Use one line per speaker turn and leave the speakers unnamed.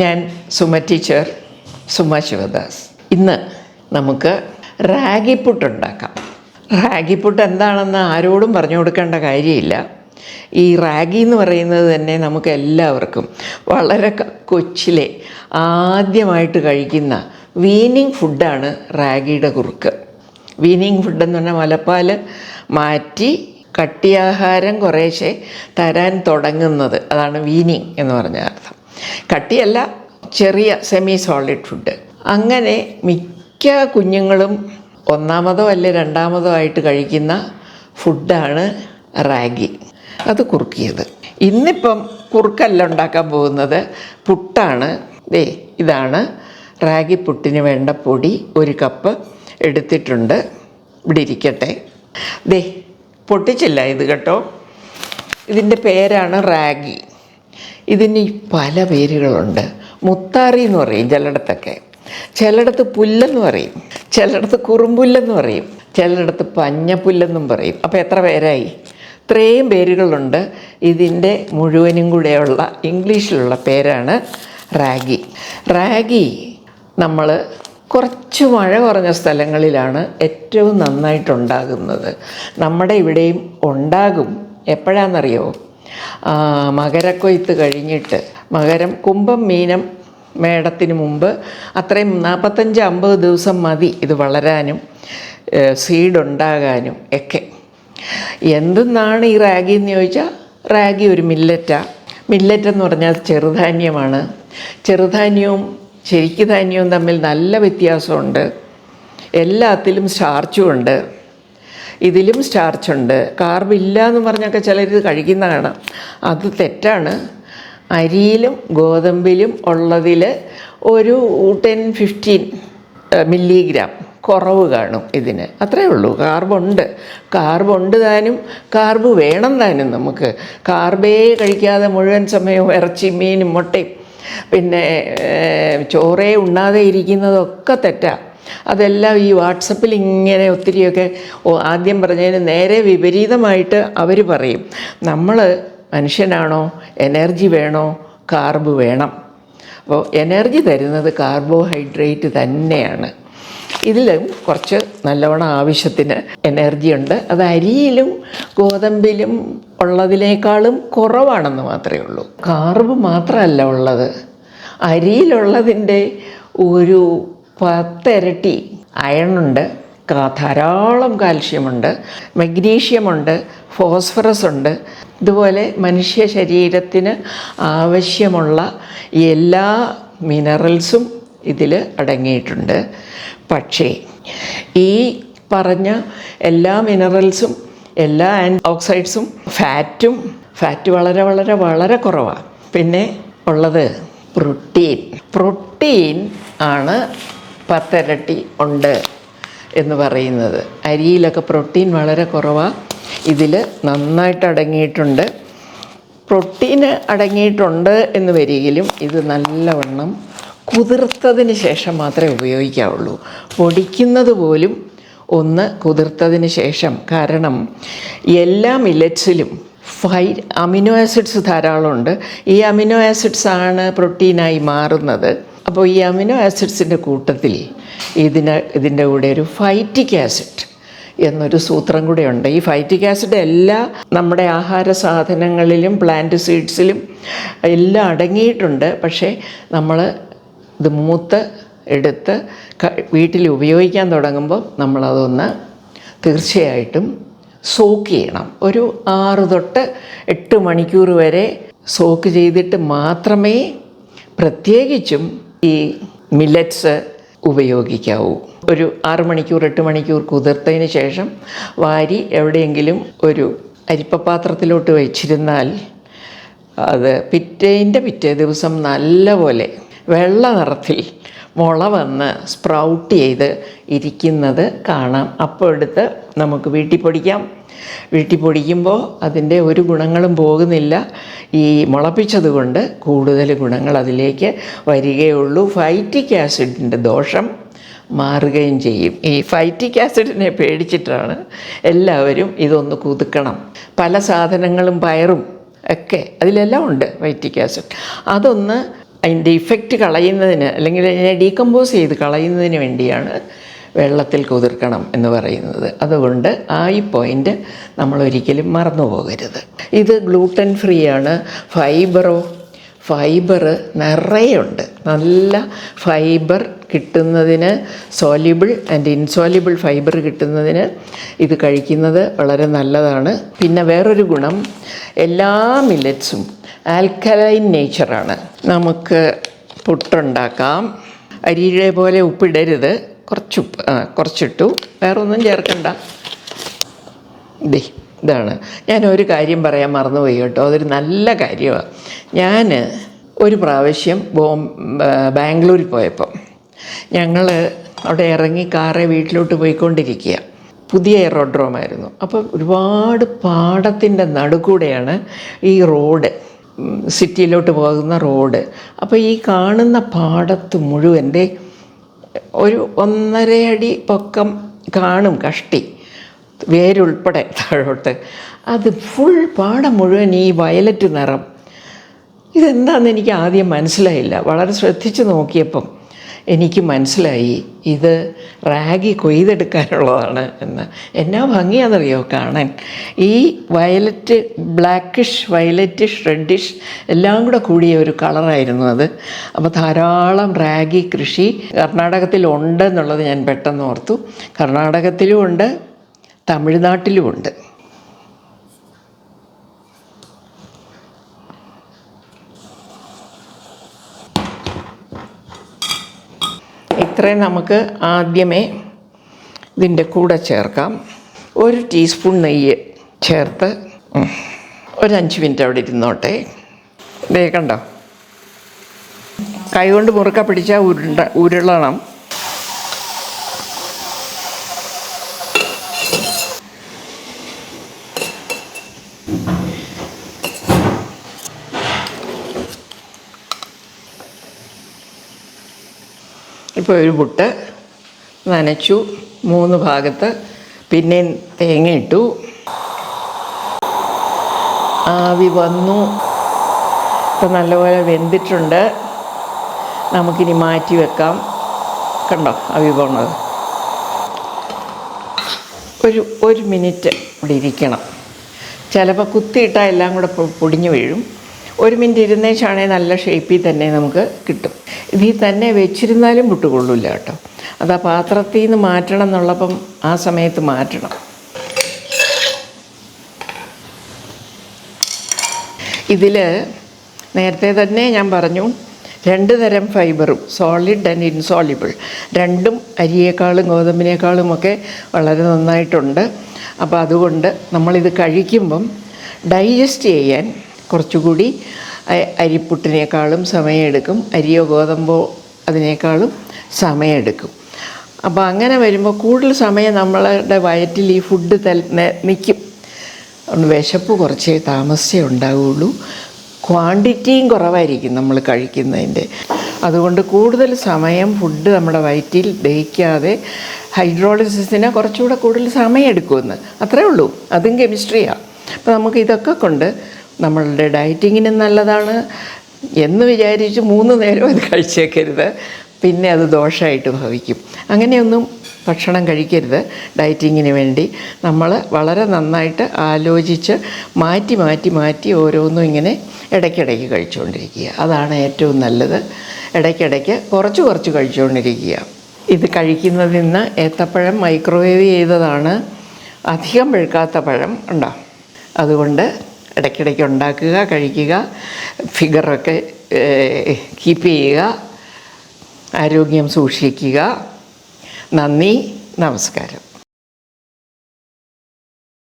ഞാൻ സുമ ടീച്ചർ, സുമ ശിവദാസ്. ഇന്ന് നമുക്ക് റാഗിപ്പുട്ട് ഉണ്ടാക്കാം. റാഗിപ്പുട്ട് എന്താണെന്ന് ആരോടും പറഞ്ഞു കൊടുക്കേണ്ട കാര്യമില്ല. ഈ റാഗി എന്ന് പറയുന്നത് തന്നെ നമുക്ക് എല്ലാവർക്കും വളരെ കൊച്ചിലെ ആദ്യമായിട്ട് കഴിക്കുന്ന വീനിങ് ഫുഡാണ് റാഗിയുടെ കുറുക്ക്. വീനിങ് ഫുഡെന്ന് പറഞ്ഞാൽ മുലപ്പാൽ മാറ്റി കട്ടിയാഹാരം കുറേശ്ശെ തരാൻ തുടങ്ങുന്നത്, അതാണ് വീനിങ് എന്ന് പറഞ്ഞ അർത്ഥം. കട്ടിയല്ല, ചെറിയ സെമി സോളിഡ് ഫുഡ്. അങ്ങനെ മിക്ക കുഞ്ഞുങ്ങളും ഒന്നാമതോ അല്ലെ രണ്ടാമതോ ആയിട്ട് കഴിക്കുന്ന ഫുഡാണ് റാഗി, അത് കുറുക്കിയത്. ഇന്നിപ്പം കുറുക്കല്ല ഉണ്ടാക്കാൻ പോകുന്നത്, പുട്ടാണ്. ഇതാണ് റാഗി പുട്ടിന് വേണ്ട പൊടി. 1 കപ്പ് എടുത്തിട്ടുണ്ട്. ഇവിടെ ഇരിക്കട്ടെ. പൊട്ടിച്ചില്ല ഇത് കേട്ടോ. ഇതിൻ്റെ പേരാണ് റാഗി. ഇതിന് പല പേരുകളുണ്ട്. മുത്താറി എന്ന് പറയും ചിലയിടത്തൊക്കെ, ചിലയിടത്ത് പുല്ലെന്ന് പറയും, ചിലയിടത്ത് കുറുമ്പുല്ലെന്ന് പറയും, ചിലയിടത്ത് പഞ്ഞപ്പുല്ലെന്നും പറയും. അപ്പോൾ എത്ര പേരായി? ഇത്രയും പേരുകളുണ്ട്. ഇതിൻ്റെ മുഴുവനും കൂടെയുള്ള ഇംഗ്ലീഷിലുള്ള പേരാണ് റാഗി. റാഗി നമ്മൾ കുറച്ച് മഴ കുറഞ്ഞ സ്ഥലങ്ങളിലാണ് ഏറ്റവും നന്നായിട്ടുണ്ടാകുന്നത്. നമ്മുടെ ഇവിടെയും ഉണ്ടാകും. എപ്പോഴാണെന്നറിയോ? മകരക്കൊയ്ത്ത് കഴിഞ്ഞിട്ട്, മകരം കുംഭം മീനം മേടത്തിന് മുമ്പ്, അത്രയും 45-50 ദിവസം മതി ഇത് വളരാനും സീഡ് ഉണ്ടാകാനും ഒക്കെ. എന്തെന്നാണ് ഈ റാഗി എന്ന് ചോദിച്ചാൽ, റാഗി ഒരു മില്ലറ്റാണ്. മില്ലറ്റ് എന്ന് പറഞ്ഞാൽ ചെറുധാന്യമാണ്. ചെറുധാന്യവും ശരിക്ക് ധാന്യവും തമ്മിൽ നല്ല വ്യത്യാസമുണ്ട്. എല്ലാത്തിലും സ്റ്റാർച്ചും ഉണ്ട്, ഇതിലും സ്റ്റാർച്ചുണ്ട്. കാർബില്ല എന്ന് പറഞ്ഞൊക്കെ ചിലരിത് കഴിക്കുന്ന കാണാം. അത് തെറ്റാണ്. അരിയിലും ഗോതമ്പിലും ഉള്ളതിൽ ഒരു 10-15 മില്ലിഗ്രാം കുറവ് കാണും ഇതിന്, അത്രയേ ഉള്ളൂ. കാർബുണ്ട് താനും, കാർബ് വേണം താനും. നമുക്ക് കാർബേ കഴിക്കാതെ മുഴുവൻ സമയവും ഇറച്ചി മീനും മുട്ടയും പിന്നെ ചോറേ ഉണ്ണാതെ ഇരിക്കുന്നതൊക്കെ തെറ്റാണ്. അതെല്ലാം ഈ വാട്സപ്പിൽ ഇങ്ങനെ ഒത്തിരിയൊക്കെ ആദ്യം പറഞ്ഞതിന് നേരെ വിപരീതമായിട്ട് അവർ പറയും. നമ്മൾ മനുഷ്യനാണോ, എനർജി വേണോ, കാർബ് വേണം. അപ്പോൾ എനർജി തരുന്നത് കാർബോഹൈഡ്രേറ്റ് തന്നെയാണ്. ഇതിലും കുറച്ച് നല്ലവണ്ണം ആവശ്യത്തിന് എനർജി ഉണ്ട്. അത് അരിയിലും ഗോതമ്പിലും ഉള്ളതിനേക്കാളും കുറവാണെന്ന് മാത്രമേ ഉള്ളൂ. കാർബ് മാത്രമല്ല ഉള്ളത്, അരിയിലുള്ളതിൻ്റെ ഒരു 10 ഇരട്ടി അയണുണ്ട്, ധാരാളം കാൽഷ്യമുണ്ട്, മഗ്നീഷ്യമുണ്ട്, ഫോസ്ഫറസ് ഉണ്ട്. ഇതുപോലെ മനുഷ്യ ശരീരത്തിന് ആവശ്യമുള്ള എല്ലാ മിനറൽസും ഇതിൽ അടങ്ങിയിട്ടുണ്ട്. പക്ഷേ ഈ പറഞ്ഞ എല്ലാ മിനറൽസും എല്ലാ ഓക്സൈഡ്സും ഫാറ്റ് വളരെ വളരെ വളരെ കുറവാണ്. പിന്നെ ഉള്ളത് പ്രോട്ടീൻ ആണ് 10 ഇരട്ടി ഉണ്ട് എന്ന് പറയുന്നത്. അരിയിലൊക്കെ പ്രോട്ടീൻ വളരെ കുറവാണ്, ഇതിൽ നന്നായിട്ട് അടങ്ങിയിട്ടുണ്ട്. പ്രോട്ടീന് അടങ്ങിയിട്ടുണ്ട് എന്ന് വരികിലും ഇത് നല്ലവണ്ണം കുതിർത്തതിന് ശേഷം മാത്രമേ ഉപയോഗിക്കാവുള്ളൂ. പൊടിക്കുന്നത് പോലും ഒന്ന് കുതിർത്തതിന് ശേഷം. കാരണം എല്ലാ മില്ലറ്റ്സിലും അമിനോ ആസിഡ്സ് ധാരാളമുണ്ട്. ഈ അമിനോ ആസിഡ്സ് ആണ് പ്രോട്ടീനായി മാറുന്നത്. അപ്പോൾ ഈ അമിനോ ആസിഡ്സിൻ്റെ കൂട്ടത്തിൽ ഇതിൻ്റെ കൂടെ ഒരു ഫൈറ്റിക് ആസിഡ് എന്നൊരു സൂത്രം കൂടെയുണ്ട്. ഈ ഫൈറ്റിക് ആസിഡ് എല്ലാ നമ്മുടെ ആഹാര സാധനങ്ങളിലും പ്ലാന്റ് സീഡ്സിലും എല്ലാം അടങ്ങിയിട്ടുണ്ട്. പക്ഷേ നമ്മൾ ഇത് മൂത്ത് എടുത്ത് വീട്ടിൽ ഉപയോഗിക്കാൻ തുടങ്ങുമ്പോൾ നമ്മളതൊന്ന് തീർച്ചയായിട്ടും സോക്ക് ചെയ്യണം. ഒരു 6 തൊട്ട് 8 മണിക്കൂർ വരെ സോക്ക് ചെയ്തിട്ട് മാത്രമേ പ്രത്യേകിച്ചും ഈ മില്ലറ്റ്സ് ഉപയോഗിക്കാവൂ. ഒരു 6 മണിക്കൂർ 8 മണിക്കൂർ കുതിർത്തതിന് ശേഷം വാരി എവിടെയെങ്കിലും ഒരു അരിപ്പപാത്രത്തിലോട്ട് വെച്ചിരുന്നാൽ അത് പിറ്റേ ദിവസം നല്ല വെള്ള നിറത്തിൽ മുള വന്ന് സ്പ്രൗട്ട് ചെയ്ത് ഇരിക്കുന്നത് കാണാം. അപ്പോൾ എടുത്ത് നമുക്ക് വീട്ടിൽ പൊടിക്കാം. വീട്ടിൽ പൊടിക്കുമ്പോൾ അതിൻ്റെ ഒരു ഗുണങ്ങളും പോകുന്നില്ല. ഈ മുളപ്പിച്ചത് കൊണ്ട് കൂടുതൽ ഗുണങ്ങൾ അതിലേക്ക് വരികയുള്ളൂ. ഫൈറ്റിക് ആസിഡിൻ്റെ ദോഷം മാറുകയും ചെയ്യും. ഈ ഫൈറ്റിക് ആസിഡിനെ പേടിച്ചിട്ടാണ് എല്ലാവരും ഇതൊന്ന് കുതുക്കണം. പല സാധനങ്ങളും പയറും ഒക്കെ അതിലെല്ലാം ഉണ്ട് ഫൈറ്റിക് ആസിഡ്. അതൊന്ന് അതിൻ്റെ ഇഫക്റ്റ് കളയുന്നതിന് അല്ലെങ്കിൽ അതിനെ ഡീകമ്പോസ് ചെയ്ത് കളയുന്നതിന് വേണ്ടിയാണ് വെള്ളത്തിൽ കുതിർക്കണം എന്ന് പറയുന്നത്. അതുകൊണ്ട് ഈ പോയിൻ്റ് നമ്മളൊരിക്കലും മറന്നു പോകരുത്. ഇത് ഗ്ലൂട്ടൻ ഫ്രീ ആണ്. ഫൈബർ നിറയുണ്ട്. നല്ല ഫൈബർ കിട്ടുന്നതിന്, സോല്യുബിൾ ആൻഡ് ഇൻസോല്യുബിൾ ഫൈബർ കിട്ടുന്നതിന് ഇത് കഴിക്കുന്നത് വളരെ നല്ലതാണ്. പിന്നെ വേറൊരു ഗുണം, എല്ലാ മില്ലറ്റ്സും ആൽക്കലൈൻ നേച്ചറാണ്. നമുക്ക് പുട്ടുണ്ടാക്കാം. അരിയുടെ പോലെ ഉപ്പിടരുത്, കുറച്ചിട്ടു, വേറൊന്നും ചേർക്കണ്ട. ഇതാണ്. ഞാനൊരു കാര്യം പറയാൻ മറന്നുപോയി കേട്ടോ, അതൊരു നല്ല കാര്യമാണ്. ഞാൻ ഒരു പ്രാവശ്യം ബാംഗ്ലൂരിൽ പോയപ്പം ഞങ്ങൾ അവിടെ ഇറങ്ങി കാറെ വീട്ടിലോട്ട് പോയിക്കൊണ്ടിരിക്കുക. പുതിയ എയറോഡ്രോമായിരുന്നു. അപ്പോൾ ഒരുപാട് പാടത്തിൻ്റെ നടുക്കൂടെയാണ് ഈ റോഡ്, സിറ്റിയിലോട്ട് പോകുന്ന റോഡ്. അപ്പോൾ ഈ കാണുന്ന പാടത്ത് മുഴുവൻ ഒരു 1.5 അടി പൊക്കം കാണും, കഷ്ടി വേരുൾപ്പെടെ താഴോട്ട്. അത് ഫുൾ പാടം മുഴുവൻ ഈ വയലറ്റ് നിറം. ഇതെന്താണെന്ന് എനിക്ക് ആദ്യം മനസ്സിലായില്ല. വളരെ ശ്രദ്ധിച്ച് നോക്കിയപ്പം എനിക്ക് മനസ്സിലായി ഇത് റാഗി കൊയ്തെടുക്കാനുള്ളതാണ് എന്ന്. എന്നാ ഭംഗിയാണെന്നറിയോ കാണാൻ. ഈ വയലറ്റ്, ബ്ലാക്കിഷ്, വയലറ്റിഷ്, റെഡിഷ് എല്ലാം കൂടെ കൂടിയ ഒരു കളറായിരുന്നു അത്. അപ്പോൾ ധാരാളം റാഗി കൃഷി കർണാടകത്തിൽ ഉണ്ടെന്നുള്ളത് ഞാൻ പെട്ടെന്ന് ഓർത്തു. കർണാടകത്തിലും ഉണ്ട്, തമിഴ്നാട്ടിലുമുണ്ട്. ഇത്രയും നമുക്ക് ആദ്യമേ ഇതിൻ്റെ കൂടെ ചേർക്കാം. 1 ടീസ്പൂൺ നെയ്യ് ചേർത്ത് ഒരു 5 മിനിറ്റ് അവിടെ ഇരുന്നോട്ടെ. കണ്ടോ, കൈകൊണ്ട് മുറുക്ക പിടിച്ചാൽ ഉരുളണം. ഇപ്പോൾ ഒരു പുട്ട് നനച്ചു 3 ഭാഗത്ത്, പിന്നെ തേങ്ങ ഇട്ടു, ആവി വന്നു. ഇപ്പം നല്ലപോലെ വെന്തിട്ടുണ്ട്. നമുക്കിനി മാറ്റി വെക്കാം. കണ്ടോ ആവി പോണത്. ഒരു മിനിറ്റ് ഇവിടെ ഇരിക്കണം. ചിലപ്പോൾ കുത്തിയിട്ടാൽ എല്ലാം കൂടെ പൊടിഞ്ഞു വീഴും. 1 മിനിറ്റ് ഇരുന്നേച്ചാണെങ്കിൽ നല്ല ഷേപ്പിൽ തന്നെ നമുക്ക് കിട്ടും. ഇതിൽ തന്നെ വെച്ചിരുന്നാലും പുട്ടുകൊള്ളില്ല കേട്ടോ. അത് ആ പാത്രത്തിൽ നിന്ന് മാറ്റണം എന്നുള്ളപ്പം ആ സമയത്ത് മാറ്റണം. ഇതിൽ നേരത്തെ തന്നെ ഞാൻ പറഞ്ഞു 2 തരം ഫൈബറും, സോളിഡ് ആൻഡ് ഇൻസോളിബിൾ, രണ്ടും അരിയേക്കാളും ഗോതമ്പിനേക്കാളും ഒക്കെ വളരെ നന്നായിട്ടുണ്ട്. അപ്പോൾ അതുകൊണ്ട് നമ്മളിത് കഴിക്കുമ്പം ഡൈജസ്റ്റ് ചെയ്യാൻ കുറച്ചുകൂടി അരിപ്പുട്ടിനേക്കാളും സമയമെടുക്കും, അരിയോ ഗോതമ്പോ അതിനേക്കാളും സമയമെടുക്കും. അപ്പോൾ അങ്ങനെ വരുമ്പോൾ കൂടുതൽ സമയം നമ്മളുടെ വയറ്റിൽ ഈ ഫുഡ് നിൽക്കും. വിശപ്പ് കുറച്ചേ താമസിച്ചേ ഉണ്ടാവുകയുള്ളൂ. ക്വാണ്ടിറ്റിയും കുറവായിരിക്കും നമ്മൾ കഴിക്കുന്നതിൻ്റെ. അതുകൊണ്ട് കൂടുതൽ സമയം ഫുഡ് നമ്മുടെ വയറ്റിൽ ദഹിക്കാതെ ഹൈഡ്രോളിസിസിന് കുറച്ചുകൂടെ കൂടുതൽ സമയം എടുക്കുമെന്ന്, അത്രേ ഉള്ളൂ. അതും കെമിസ്ട്രിയാണ്. അപ്പോൾ നമുക്ക് ഇതൊക്കെ കൊണ്ട് നമ്മളുടെ ഡയറ്റിങ്ങിനും നല്ലതാണ് എന്ന് വിചാരിച്ച് 3 നേരം ഇത് കഴിച്ചേക്കരുത്. പിന്നെ അത് ദോഷമായിട്ട് ഭവിക്കും. അങ്ങനെയൊന്നും ഭക്ഷണം കഴിക്കരുത്. ഡയറ്റിങ്ങിന് വേണ്ടി നമ്മൾ വളരെ നന്നായിട്ട് ആലോചിച്ച് മാറ്റി ഓരോന്നും ഇങ്ങനെ ഇടയ്ക്കിടയ്ക്ക് കഴിച്ചുകൊണ്ടിരിക്കുക. അതാണ് ഏറ്റവും നല്ലത്. ഇടയ്ക്കിടയ്ക്ക് കുറച്ച് കഴിച്ചുകൊണ്ടിരിക്കുക. ഇത് കഴിക്കുന്നതിൽ നിന്ന് ഏത്തപ്പഴം മൈക്രോവേവ് ചെയ്തതാണ്, അധികം പഴുക്കാത്ത പഴം ഉണ്ടോ. അതുകൊണ്ട് ഇടയ്ക്കിടയ്ക്ക് ഉണ്ടാക്കുക, കഴിക്കുക, ഫിഗറൊക്കെ കീപ്പ് ചെയ്യുക, ആരോഗ്യം സൂക്ഷിക്കുക. നന്ദി, നമസ്കാരം.